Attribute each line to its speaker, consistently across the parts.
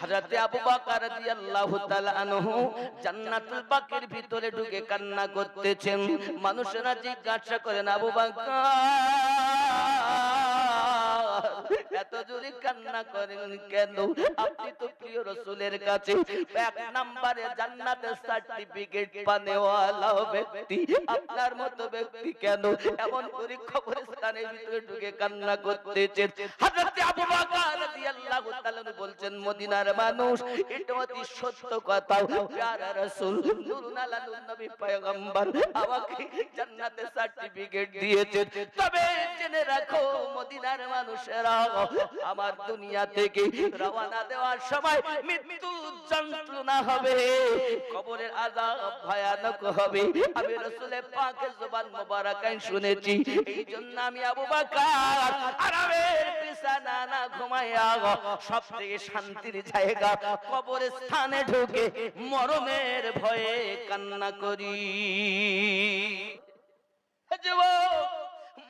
Speaker 1: হযরতে আবু বকর রাদিয়াল্লাহু তাআলা আনহু জান্নাতুল বাকির ভিতরে ঢুকে কান্না করতেছেন। মানুষেরা জিজ্ঞাসা করেন, আবু বকর এত জোরে কান্না করেন কেন? আপনি তো প্রিয় রাসূলের কাছে এক নম্বরে জান্নাতের সার্টিফিকেট পানেওয়ালা ব্যক্তি, আপনার মতো ব্যক্তি কেন এমন করে কবরস্থানের ভিতরে ঢুকে কান্না করতেছেন? হযরত আবু বকর রাদিয়াল্লাহু তাআলা বলছেন, মদিনার মানুষ, এটা অতি সত্য কথা, প্যারা রাসূল নূরুল আলামিন নবী পয়গম্বর আমাকে জান্নাতের সার্টিফিকেট দিয়েছেন। তবে জেনে রাখো মদিনার মানুষেরা, আমার দুনিয়া থেকে রওনা দেওয়ার সময় মৃত্যু যন্ত্রণা হবে, কবরের আযাব ভয়ানক হবে। আমি রাসূলের পাকের জবান মোবারকায় শুনেছি। এই জন্য আমি আবু বকর আরামের বিছানা না ঘুমাইয়া সবথেকে শান্তির জায়গা কবরের স্থানে ঢুকে মরণের ভয়ে কান্না করি। যুবক,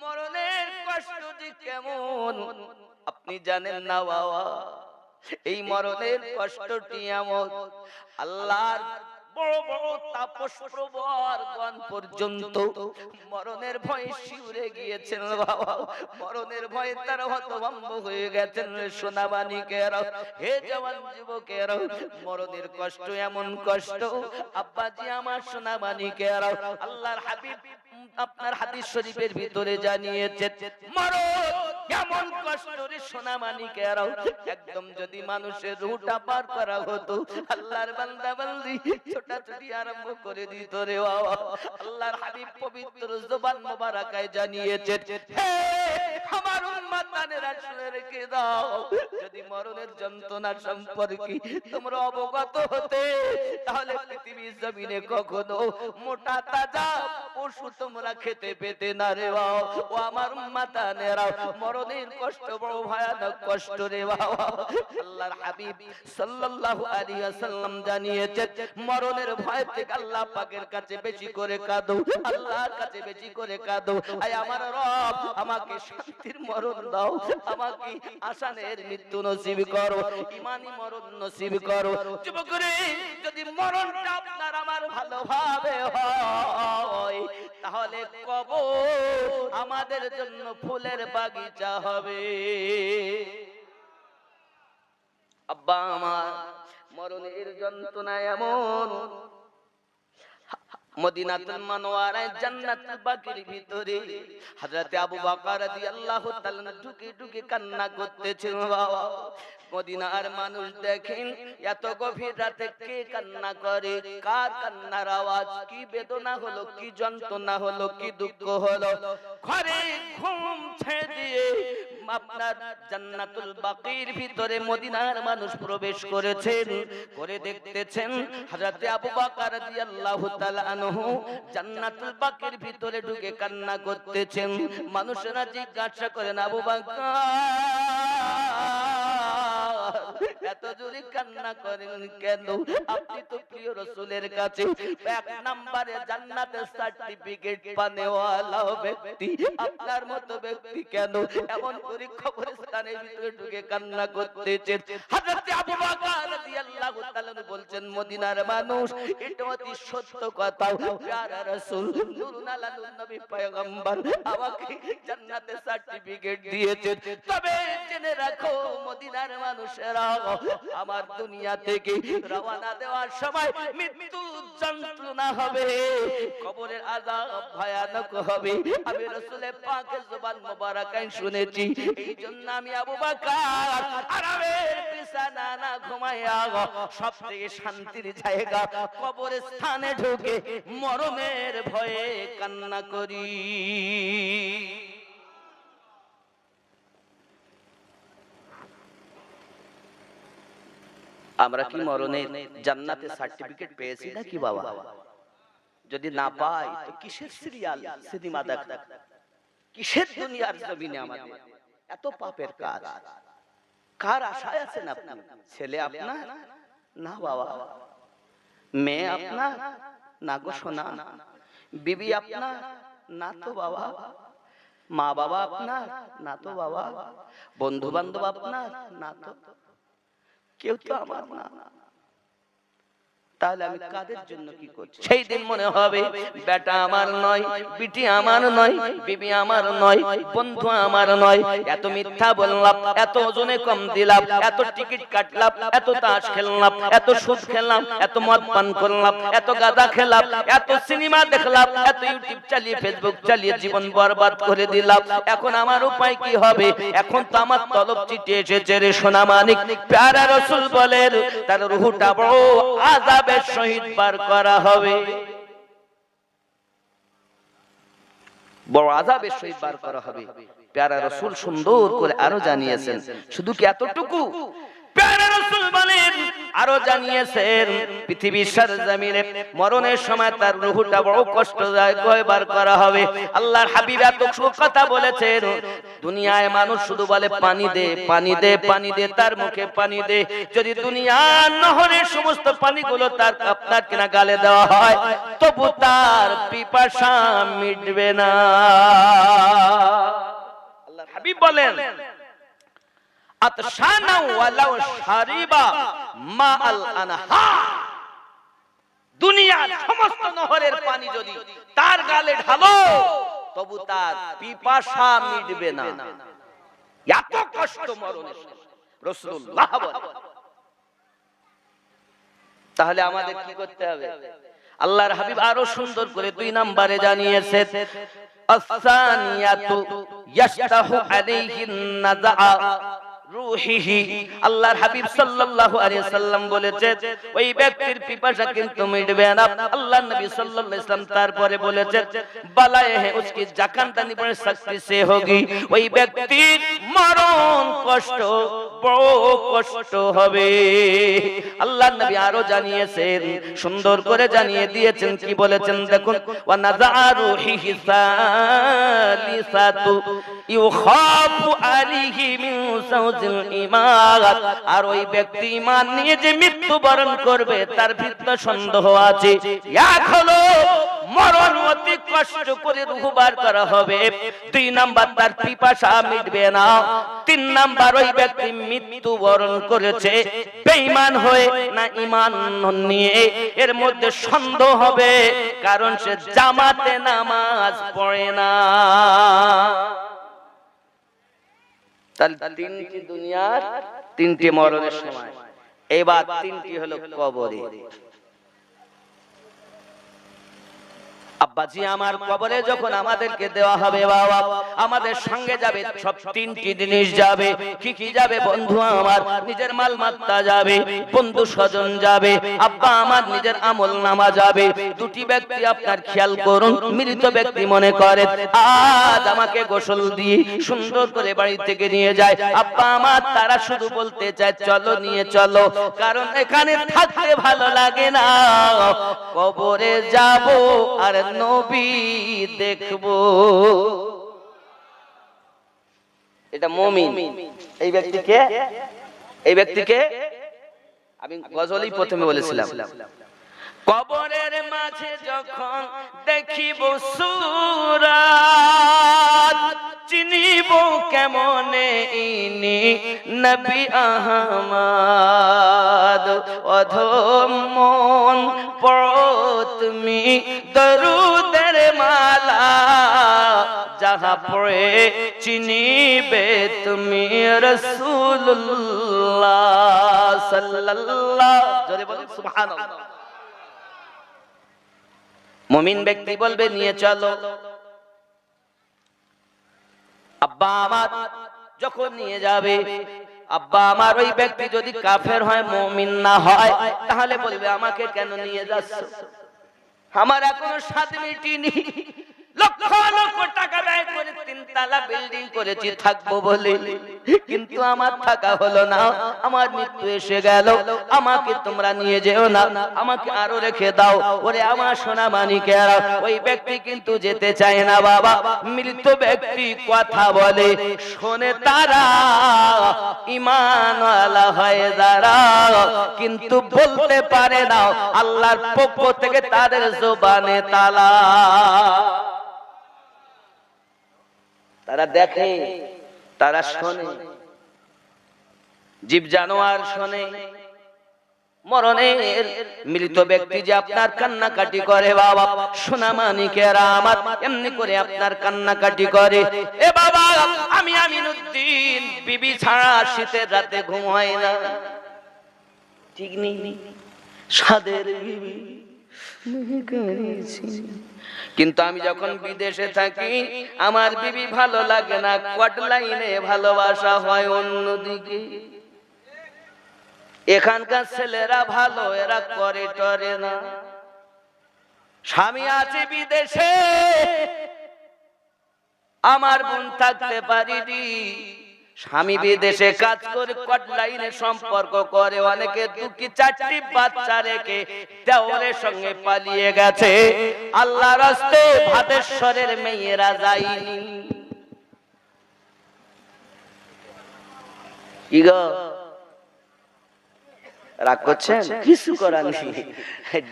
Speaker 1: মরণের কষ্টটি কেমন আপনি জানেন না বাবা। এই মরণের কষ্টটি এমন, আল্লাহর বড় বড় তাপস প্রবরগণ পর্যন্ত মরণের ভয়ে শিউরে গিয়েছেন বাবা। মরণের ভয়ে তারা হতভম্ব হয়ে গেছেন। সোনাবানিকেরা, হে জওয়ান যুবকেরা, মরণের কষ্ট এমন কষ্ট আব্বাজি আমার সোনাবানিকেরা, আল্লাহর হাবিব আপনার হাদিস শরীফের ভিতরে জানিয়েছেন মরণ কেমন কষ্ট রে সোনামানিকেরা। একদম যদি মানুষের রুহটা পার করা হতো, আল্লাহর বান্দা বান্দি ছোটাছুটি আরম্ভ করে দিত রে বাবা। আল্লাহর হাবিব পবিত্র জবান মোবারকায় জানিয়েছেন, হে আমার উম্মতানেরা শুনে রেখে দাও, যদি মরণের যন্ত্রণা সম্পর্কে তোমরা অবগত হতে, তাহলে পৃথিবীর জমিনে কখনো মোটা তাজা পশু তোমরা খেতে পেতে না রে বাবা। ও আমার উম্মতানেরা, মরণের কষ্ট বড় ভয়ানক কষ্ট রে বাবা। আল্লাহর হাবিব সাল্লাল্লাহু আলাইহি ওয়াসাল্লাম জানিয়েছেন, মরণের ভয় থেকে আল্লাহ পাকের কাছে বেশি করে কাঁদো, আল্লাহর কাছে বেশি করে কাঁদো। আয় আমার রব, আমাকে শান্তির মরণ দাও, আমাকে আসানের মৃত্যু নসিব করো, ঈমানি মরণ নসিব করো। যুবকরে, যদি মরণটা আপনার আমার ভালোভাবে হয়, তাহলে কবর আমাদের জন্য ফুলের বাগিচা হবে। আব্বা আমার মরণের যন্ত্রণা এমন, মদিনাতুল মুনাওয়ারায় জান্নাতুল বাকির ভিতরে হযরত আবু বকর রাদিয়াল্লাহু তাআলা ঢুকে ঢুকে কান্না করতেছেন বাবা। মদিনার মানুষ দেখেন এত গভীর রাতে কে কান্না করে, কার কান্নার আওয়াজ, কি বেদনা হলো, কি যন্ত্রণা হলো, কি দুঃখ হলো। ঘরে ঘুম ছেড়ে দিয়ে আপনার জান্নাতুল বাকির ভিতরে মদিনার মানুষ প্রবেশ করেছেন, করে দেখতেছেন হযরত আবু বকর রাদিয়াল্লাহু তাআলা আনহু জান্নাতুল বাকির ভিতরে ঢুকে কান্না করতেছেন। মানুষেরা জিজ্ঞাসা করেন, আবু বকর এত জোরে কান্না করেন কেন? আপনি তো প্রিয় রাসূলের কাছে এক নম্বরে জান্নাতের সার্টিফিকেট পানেওয়ালা ব্যক্তি, আপনার মতো ব্যক্তি কেন এমন করে কবরস্থানের ভিতরে ঢুকে কান্না করতেছেন? হযরত আবু বকর রাদিয়াল্লাহু তাআলা বলছেন, মদিনার মানুষ, এটা অতি সত্য কথা, প্যারা রাসূল নূরুল আলামিন নবী পয়গম্বর আমাকে জান্নাতের সার্টিফিকেট দিয়েছেন। তবে জেনে রাখো মদিনার মানুষেরা, আমার দুনিয়া থেকে রওনা দেওয়ার সময় মৃত্যু যন্ত্রণা হবে, কবরের আযাব ভয়ানক হবে। আমি রাসূলের পাকের জবান মোবারকায় শুনেছি। এই জন্য আমি আবু বকর আরামের বিছানা না ঘুমাইয়া সবথেকে শান্তির জায়গা কবরের স্থানে ঢুকে মরণের ভয়ে কান্না করি। আমরা কি মরণের জান্নাতের সার্টিফিকেট পেয়েছি নাকি বাবা? যদি না পাই তো কিসের সিরিয়াল সিনেমা দেখা, কিসের দুনিয়ার জমিনে আমাদের এত পাপের কাজ? কার আশায় আছেন আপনি? ছেলে আপনার না বাবা, মেয়ে আপনার না গো সোনা, বিবি আপনার না তো বাবা, মা বাবা আপনার না তো বাবা, বন্ধু বান্ধব আপনার না তো, কেউ তো আমার না, তাহলে আমি কাদের জন্য কি করছি? সেই দিন মনে হবে বেটা আমার নয়, বিটি আমার নয়, বিবি আমার নয়, বন্ধু আমার নয়, এত মিথ্যা বললাম, এত ওজনে কম দিলাম, এত টিকিট কাটলাম, এত তাস খেললাম, এত সুদ খেললাম, এত মদ পান করলাম, এত গাঁজা খেলাম, এত সিনেমা দেখলাম, এত ইউটিউব চালিয়ে ফেসবুক চালিয়ে জীবন বরবাদ করে দিলাম। এখন আমার উপায় কি হবে? এখন তো আমার তলব চিঠি এসেছে রে সোনা মানিক। প্যারা রাসূল বলেন তার রূহটা বড় আযাবের সহিত বার করা হবে, বড় আযাবের সহিত বার করা হবে। প্যারা রাসূল সুন্দর করে আরো জানিয়েছেন। শুধু কি এতটুকু? প্যারা রাসূল বলেন আরো জানিয়েছেন পৃথিবীর সরজমিনে মরণের সময় তার রূহটা বড় কষ্টদায়ক হয়ে বার করা হবে। আল্লাহর হাবিব এত কথা বলেছেন, দুনিয়ায় মানুষ শুধু বলে পানি দে পানি দে পানি দে, তার মুখে পানি দে। যদি দুনিয়ার নহরের সমস্ত পানিগুলো তার আপনার কিনা গালে দেওয়া হয়, তবু তার পিপাসা মিটবে না। আল্লাহর হাবিব বলেন আতশানা ওয়ালাউ শারিবা মাআল আনহার, দুনিয়ার সমস্ত নহরের পানি যদি তার গালে ঢালো তবু তার পিপাসা মিটবে না। এত কষ্ট মরণের রাসূলুল্লাহ বলেন। তাহলে আমাদের কি করতে হবে? আল্লাহর হাবিব আরো সুন্দর করে 2 নম্বরে জানিয়েছেন আস-সানিয়াতু ইয়াশতাহু আলাইহিন নাযা রূহিহি। আল্লাহর হাবিব সাল্লাল্লাহু আলাইহি সাল্লাম বলেছেন ওই ব্যক্তির পিপাসা কিন্তু মিটবে না। আল্লাহর নবী সাল্লাল্লাহু আলাইহি সাল্লাম তারপরে বলেছেন বালায়ে হে উসকি জাকানতানি পড়ে শক্তি সে হোগি, ওই ব্যক্তির মরণ কষ্ট বড় কষ্ট হবে। আল্লাহর নবী আরো জানিয়েছেন, সুন্দর করে জানিয়ে দিয়েছেন, কি বলেছেন দেখুন ওয়া নাযা রূহিহি সালিসাতু ইউখাফু আলাইহি মিন সাউজিল ঈমান। আর ওই ব্যক্তি ঈমান নিয়ে যে মৃত্যুবরণ করবে তার ভিতরে সন্দেহ আছে। এক হলো মরণ অতি কষ্ট করে রূহ বার করা হবে, 2 নাম্বার তার পিপাসা মিটবে না, 3 নাম্বার ওই ব্যক্তি মৃত্যুবরণ করেছে বেঈমান হয়ে না ঈমান নিয়ে, এর মধ্যে সন্দেহ হবে, কারণ সে জামাতে নামাজ পড়ে না। তাহলে 3টি দুনিয়ার 3টি মরণের সময়, এবার 3টি হলো কবরে। আব্বাজি আমার কবরে যখন আমাদেরকে দেওয়া হবে বাবা, আমাদের সঙ্গে যাবে সব 3টি জিনিস যাবে। কি কি যাবে? বন্ধু আমার নিজের মালমাত্তা যাবে, বন্ধু স্বজন যাবে, আব্বা আমার নিজের আমল নামা যাবে। 2টি ব্যক্তি আপনার খেয়াল করুন, মৃত ব্যক্তি মনে করে আজ আমাকে গোসল দিয়ে সুন্দর করে বাড়ি থেকে নিয়ে যায়, আব্বা আমার তারা শুধু বলতে চায় চলো নিয়ে চলো, কারণ এখানে থাকতে ভালো লাগে না, কবরে যাব আর নবী দেখবো। এটা মুমিন। এই ব্যক্তিকে আমি গজলই প্রথমে বলেছিলাম, কবরের মাঝে যখন দেখিব সূরাত চিনিব কেমনে ইনি নবী আহমদ। অধম মন পড়ো তুমি দরুদের মালা, যাহা পড়ে চিনিবে তুমি রাসূলুল্লাহ সাল্লাল্লাহু। জোরে বলুন সুবহানাল্লাহ। মুমিন ব্যক্তি বলবে নিয়ে চলো। আব্বা আমার যখন নিয়ে যাবে, আব্বা আমার ওই ব্যক্তি যদি কাফের হয়, মুমিন না হয়, তাহলে বলবে আমাকে কেন নিয়ে যাচ্ছ? আমার এখনো স্বাদ মিটেনি, লক্ষ লক্ষ টাকা ব্যয় করে 3 তলা বিল্ডিং করেছি থাকবো বলে, কিন্তু আমার থাকা হলো না, আমার মৃত্যু এসে গেল, আমাকে তোমরা নিয়ে যেও না, আমাকে আরো রেখে দাও। ওরে আমার সোনা মানিকেরা, ওই ব্যক্তি কিন্তু যেতে চায় না বাবা। মৃত ব্যক্তি কথা বলে শোনে তারা, ঈমানওয়ালা হয়ে যারা, কিন্তু বলতে পারে না, আল্লাহর পক্ষ থেকে তাদের জবানে তালা। তারা দেখে, তারা শোনে, জীব জানোয়ার শোনে, মরণের মৃত ব্যক্তি যে আপনার কান্নাকাটি করে বাবা, সোনা মানিকেরা আমার এমনি করে আপনার কান্নাকাটি করে। এ বাবা, আমি আমিনউদ্দিন বিবি ছাড়া শীতের রাতে ঘুম হয় না। ঠিক নেই, সাদের বিবি, কিন্তু আমি যখন বিদেশে থাকি আমার বিবি ভালো লাগে না, কোয়াট লাইনে ভালোবাসা হয় অন্যদিকে। এখানকার ছেলেরা ভালো, এরা করে টরে না। স্বামী আছে বিদেশে, আমার বোন থাকতে পারিনি, স্বামী বিদেশে কাজ করে কোয়াট লাইনে সম্পর্ক করে, অনেকে 2-4টি বাচ্চা রেখে দেওরের সঙ্গে পালিয়ে গেছে। আল্লাহর রাস্তে ভাদেশ্বরের মেয়েরা যায়নি। কি গো রাগ করছেন? কিছু করার নেই,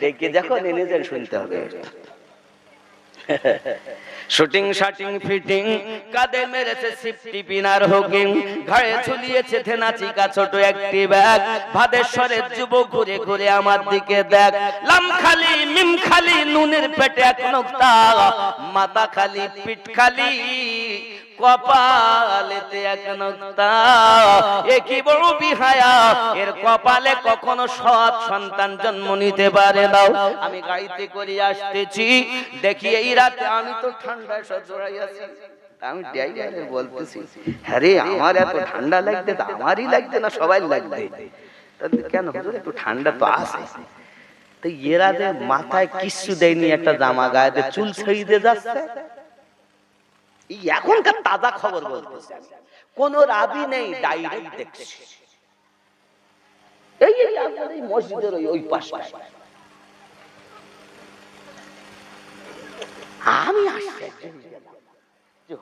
Speaker 1: ডেকে যখন নিজের শুনতে হবে। শুটিং শাটিং ফিটিং, কাঁধে মেরেছে সিফটি পিনার হুকিং, ঘাড়ে ঝুলিয়েছে থেনাচিকা ছোট একটি ব্যাগ। ভাদেশ্বরের যুবক ঘুরে ঘুরে আমার দিকে দেখ, লাম খালি মিম খালি নুনের পেটে এক নোক্তা, মাথা খালি পিঠ খালি কপালেতে এক নোক্তা। এ কি বড় বিহায়া, এর কপালে কখনো সৎ সন্তান জন্ম নিতে পারে দাও। আমি গাড়িতে করে আসতেছি, দেখি এই রাতে আমি তো ঠান্ডায় সজড়াই আছি। আমি ড্রাইভারে বলতেছি, হ্যাঁ রে আমার এত ঠান্ডা লাগতে, তো আমারই লাগতে না সবাই লাগতে। কেন হুজুর একটু ঠান্ডা তো আছে। তো এরা যে মাথায় কিছু দেয়নি, একটা জামা গায়ে চুল ছেড়ে যাচ্ছে। এখনকার তাজা খবর বলতেছে, কোন রাবি নেই, ডাইরেক্ট দেখছি। এই মসজিদের ওই পাশে আমি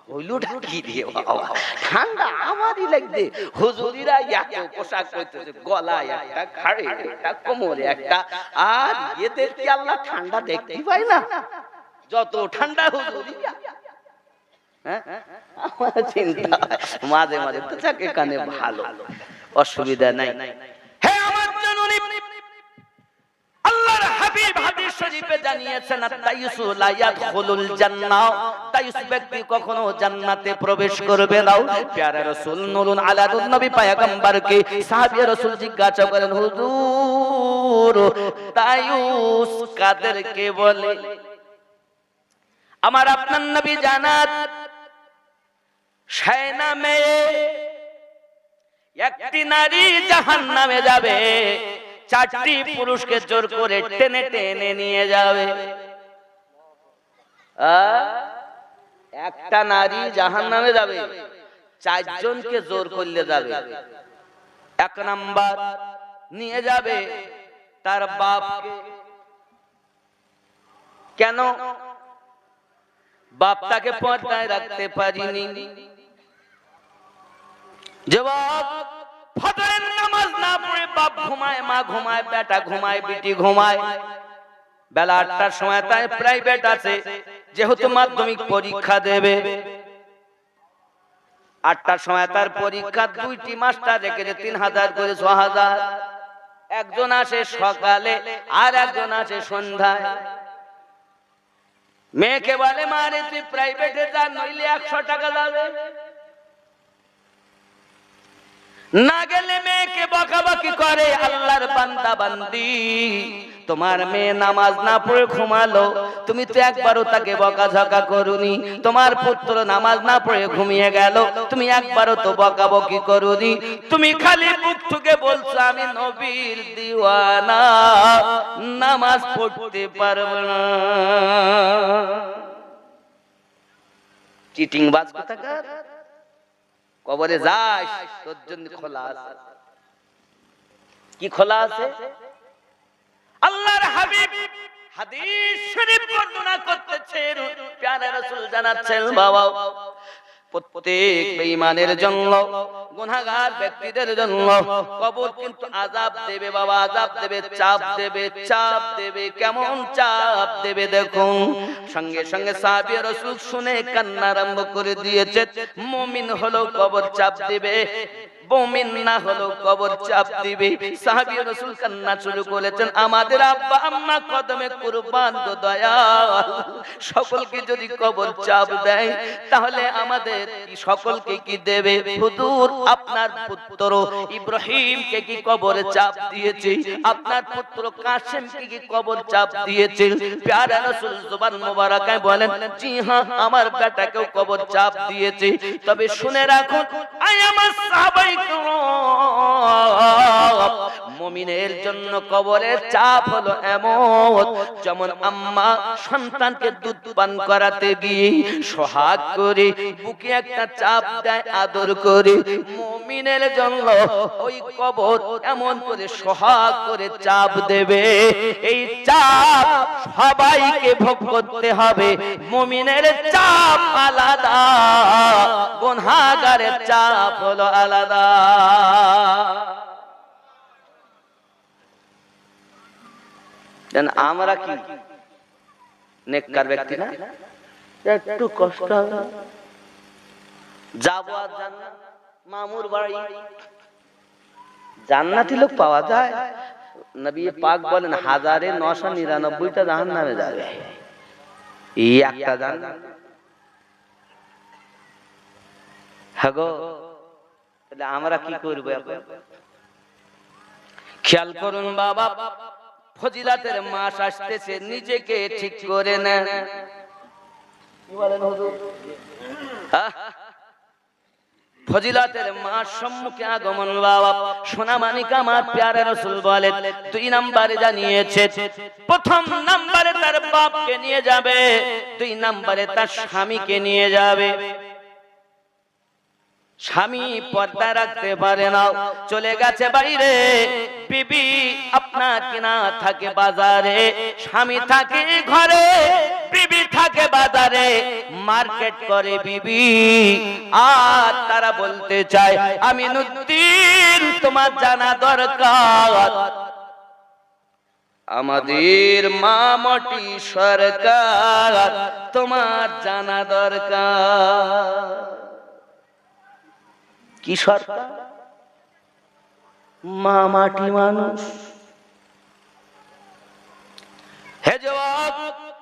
Speaker 1: হইলুটা কি দিয়ে বাবা, ঠান্ডা আমারই লাগবে। হুজুরিরা এত পোশাক পরতেছে, গলায় একটা, ঘাড়ে একটা, কোমরে একটা, আর এদের কি আল্লাহ ঠান্ডা দেখতে পায় না? যত ঠান্ডা হুজুরিরা। আমার চিন্তা মাঝে মাঝে তো যাকে কানে ভালো, অসুবিধা নাই। হে আমার জননী, আল্লাহর হাবিব হাদিস শরীফে জানিয়েছেন, আত-তাইয়িসু লা ইয়াদখুলুল জান্নাহ, তাইয়িস ব্যক্তি কখনো জান্নাতে প্রবেশ করবে না। প্যারা রাসূল নূরুন আলা নবী পয়গম্বরকে সাহাবী রাসূল জিজ্ঞাসা করেন, হুজুর তাইয়িস কাদেরকে বলে? আমার আপনার নবী জানাত, শায়না মেয়ে একটি নারী জাহান্নামে যাবে, 4টি পুরুষকে জোর করে টেনে টেনে নিয়ে যাবে। একটা নারী জাহান্নামে যাবে, 4 জনকে জোর করলে যাবে। 1 নাম্বার নিয়ে যাবে তার বাপকে। কেন? বাপ তাকে পর্দায় রাখতে পারিনি। জবাব, ফজরের নামাজ না পড়ে বাপ ঘুমায়, মা ঘুমায়, বেটা ঘুমায়, বিটি ঘুমায়। বেলা 8টার সময় তাই প্রাইভেট আছে, যেহেতু মাধ্যমিক পরীক্ষা দেবে। 8টার সময় তার পরীক্ষা, 2টি মাস্টার রেখেছে, 3000 করে 6000। একজন আসে সকালে আর একজন আসে সন্ধ্যায়। মেয়েকে বলে, মা রে তুই প্রাইভেটে যা, নইলে 100 টাকা যাবে। না গেলে মেয়েকে বকাবকি করে। আল্লাহর বান্দা বান্দি, তোমার মেয়ে নামাজ না পড়ে ঘুমালো, তুমি তো একবারও তাকে বকাঝকা করুনি। তোমার পুত্র নামাজ না পড়ে ঘুমিয়ে গেল, তুমি একবারও তো বকাবকি করুনি। তুমি খালি মুখ ঠুকে বলছো আমি নবীর দিওয়ানা, নামাজ পড়তে পারবো না। চিটিং বাজ কোথাকার। কবরে যাস, তোর জন্য খোলা আছে। কি খোলা আছে? আল্লাহর হাবিব হাদিস শরীফ বর্ণনা করতেছেন, প্যারা রাসূল জানাচ্ছেন, বাবা প্রত্যেক বেঈমানের জন্য, গুনাহগার ব্যক্তিদের জন্য কবর কিন্তু আযাব দেবে বাবা, আযাব দেবে, চাপ দেবে, চাপ দেবে। কেমন চাপ দেবে দেখুন। সঙ্গে সঙ্গে সাহাবী রাসূল শুনে কান্না আরম্ভ করে দিয়েছে। মুমিন হলো কবর চাপ দেবে, মুমিন না হলেও কবর চাপ দিবে। সাহাবী রাসূল কান্না শুরু করেছেন, আমাদের আব্বা আম্মা কদমে কুরবান গো দয়াল, সকলকে যদি কবর চাপ দেয় তাহলে আমাদের সকলকে কি দেবে? হুজুর আপনার পুত্র ইব্রাহিমকে কি কবরে চাপ দিয়েছে? আপনার পুত্র কাসেমকে কি কবর চাপ দিয়েছে? প্যারা রাসূল জবান মোবারকায় বলেন, জি হ্যাঁ, আমার বেটাকেও কবর চাপ দিয়েছে। তবে শুনে রাখুন, আই আমার সাহাবায়ে কেরাম, মুমিনের জন্য কবরের চাপ হলো এমন, যেমন আম্মা সন্তানকে দুধ পান করাতে গিয়ে সোহাগ করে বুকে একটা চাপ দেয় আদর করে, মুমিনের জন্য ওই কবর এমন করে সোহাগ করে চাপ দেবে। এই চাপ সবাইকে ভোগ করতে হবে। মুমিনের চাপ আলাদা, গুনাহগারের চাপ হলো আলাদা। আমরা কি নেককার ব্যক্তি না? একটু কষ্ট যাবো আর জান্নাত, মামুর বাড়ি, জান্নাতি লোক পাওয়া যায়? নবী পাক বলেন 1999টা জাহান্নামে যাবে, এই একটা জান্নাত। হ্যাঁ গো, তাহলে আমরা কি করব এখন? খেয়াল করুন বাবা, ফজিলাতের মাস আসতেছে, নিজেকে ঠিক করে নেন। কি বলেন হুজুর? ফজিলাতের মাস সম্মুখে আগমন বাবা, সোনামানিক আমার প্যারা রাসূল বলেন 2 নম্বরে জানিয়েছে, প্রথম নম্বরে তার বাপকে নিয়ে যাবে, 2 নম্বরে তার স্বামীকে নিয়ে যাবে। স্বামী পর্দা রাখতে পারে না, চলে গেছে বাইরে, বিবি আপনার কিনা থাকে বাজারে, স্বামী থাকে ঘরে, বিবি থাকে বাজারে, মার্কেট করে বিবি। আর তারা বলতে চায়, আমিনুদ্দিন তোমার জানা দরকার, আমাদের মামটি সরকার তোমার জানা দরকার। কি সরকার? মা মাটি মানুষ। হে যুবক,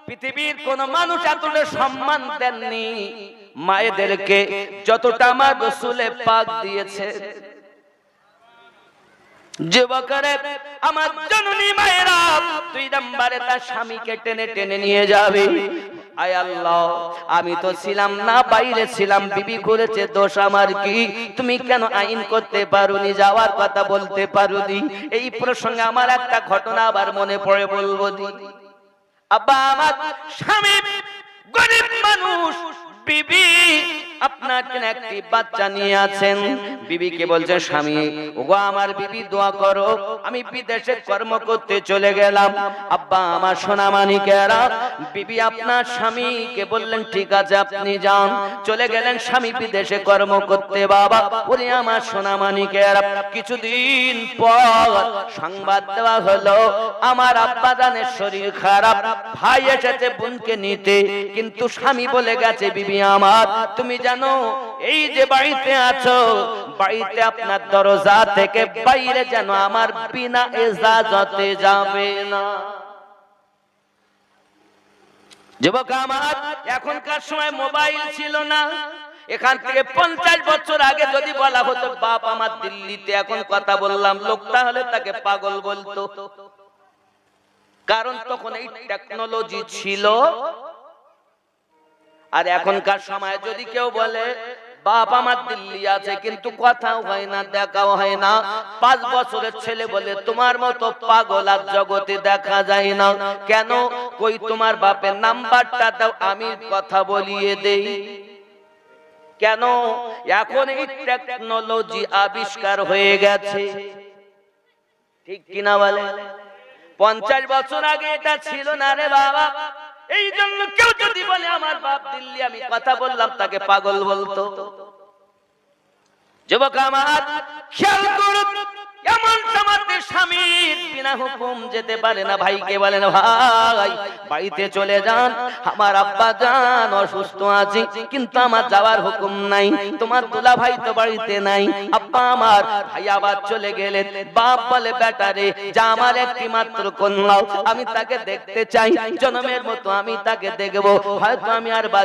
Speaker 1: পৃথিবীর কোন মানুষ এতটা সম্মান দেননি মায়েদেরকে যতটা আমার রাসূলে পাক দিয়েছে। যুবকরে আমার জননী মায়েরা 2 নম্বরে তার স্বামীকে টেনে টেনে নিয়ে যাবে। আয় আল্লাহ, আমি তো ছিলাম না, বাইরে ছিলাম, বিবি করেছে দোষ আমার কি? তুমি কেন আইন করতে পারোনি, যাওয়ার কথা বলতে পারোনি? এই প্রসঙ্গে আমার একটা ঘটনা আবার মনে পড়ে, বলবো দি। আব্বা আমার স্বামী গরিব মানুষ, বিবি আপনার একটি বাচ্চা নিয়ে আছেন। বিবিকে বলছে, স্বামী ওগো আমার বিবি দোয়া করো, আমি বিদেশে কর্ম করতে চলে গেলাম। আব্বা আমার সোনামানিকেরা, বিবি আপনার স্বামীকে বললেন, ঠিক আছে আপনি যান। চলে গেলেন স্বামী বিদেশে কর্ম করতে। বাবা ওরে আমার সোনামানিকেরা, কিছুদিন পর সংবাদ দেওয়া হলো আমার আব্বা জানের শরীর খারাপ, ভাই এসেছে বোনকে নিতে, কিন্তু স্বামী বলে গেছে, বিবি আমার তুমি জানো এই যে বাড়িতে আছো, বাড়িতে আপনার দরজা থেকে বাইরে যেন আমার বিনা ইজাজতে যাবে না। যুবক আমার, এখনকার সময় মোবাইল ছিল না, এখান থেকে 50 বছর আগে যদি বলা হতো বাপ আমার দিল্লিতে, এখন কথা বললাম, লোকটা হলে তাকে পাগল বলতো, কারণ তখন এই টেকনোলজি ছিল। আর এখনকার সময় যদি কেউ বলে বাপ আমার দিল্লি আছে, কিন্তু কথাও হয় না, দেখাও হয় না, 5 বছরের ছেলে বলে তোমার মতো পাগল আর জগতে দেখা যায় না, কেন? কই তোমার বাপের নাম্বারটা দাও, আমি কথা বলিয়ে দেই। কেন? এখন এই টেকনোলজি আবিষ্কার হয়ে গেছে, ঠিক কিনা বলে? 50 বছর আগে এটা ছিল না রে বাবা। এই জন্য কেউ যদি বলে আমার বাপ দিল্লি, আমি কথা বললাম, তাকে পাগল বলতো। যুবক আমার খেয়াল করুন, এমন আমাদের স্বামীর বিনা হুকুম যেতে পারে না। ভাইকে বলেন ভাই বাড়িতে চলে যান, আমার আব্বা জান অসুস্থ আছে কিন্তু আমার যাওয়ার হুকুম নাই। তোমার দুলা ভাই তো বাড়িতে নাই। আব্বা আমার ভাই আবার চলে গেলেন। বাপ বলে বেটারে যা, আমার একটি মাত্র কন্যা, আমি তাকে দেখতে চাই, জন্মের মতো আমি তাকে দেখবো, হয়তো আমি আর বাঁচবো